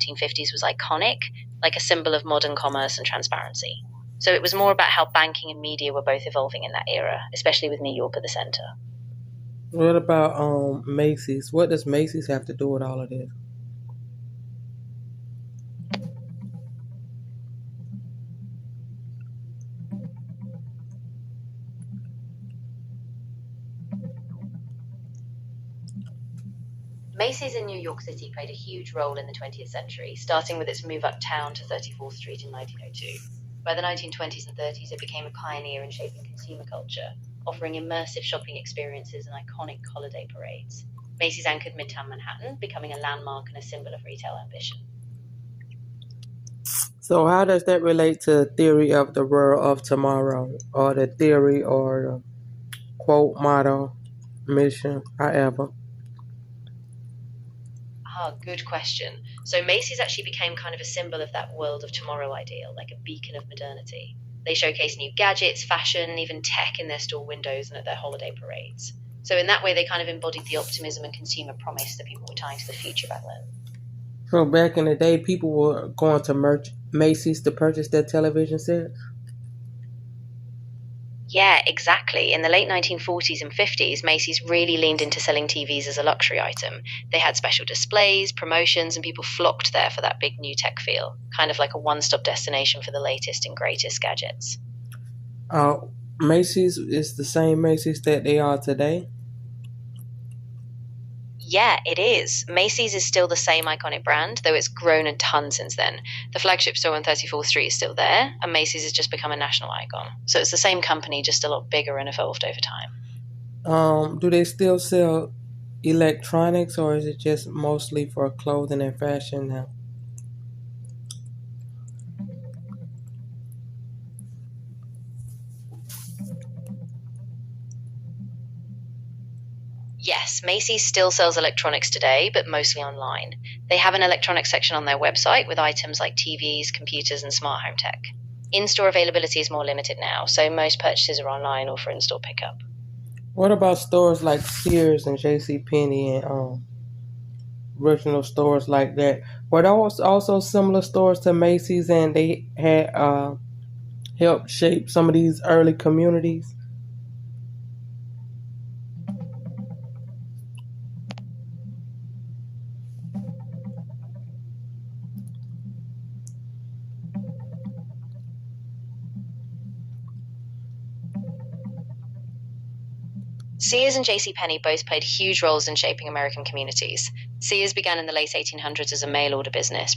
1950s was iconic, like a symbol of modern commerce and transparency. So it was more about how banking and media were both evolving in that era, especially with New York at the center. What about Macy's? What does Macy's have to do with all of this? Macy's in New York City played a huge role in the 20th century, starting with its move uptown to 34th Street in 1902. By the 1920s and 30s, it became a pioneer in shaping consumer culture, offering immersive shopping experiences and iconic holiday parades. Macy's anchored Midtown Manhattan, becoming a landmark and a symbol of retail ambition. So how does that relate to the theory of the world of tomorrow, or the theory, or the quote, motto, mission, however? Good question. So Macy's actually became kind of a symbol of that world of tomorrow ideal, like a beacon of modernity. They showcase new gadgets, fashion, even tech in their store windows and at their holiday parades. So in that way, they kind of embodied the optimism and consumer promise that people were tying to the future back then. So back in the day, people were going to Macy's to purchase their television sets. Yeah, exactly. In the late 1940s and 50s, Macy's really leaned into selling TVs as a luxury item. They had special displays, promotions, and people flocked there for that big new tech feel, kind of like a one-stop destination for the latest and greatest gadgets. Uh, Macy's is the same Macy's that they are today. Yeah, it is. Macy's is still the same iconic brand, though it's grown a ton since then. The flagship store on 34th Street is still there, and Macy's has just become a national icon. So it's the same company, just a lot bigger and evolved over time. Do they still sell electronics, or is it just mostly for clothing and fashion now? Yes, Macy's still sells electronics today, but mostly online. They have an electronics section on their website with items like TVs, computers, and smart home tech. In-store availability is more limited now, so most purchases are online or for in-store pickup. What about stores like Sears and JCPenney and regional stores like that? Were those also similar stores to Macy's, and they had helped shape some of these early communities? Sears and JCPenney both played huge roles in shaping American communities. Sears began in the late 1800s as a mail order business,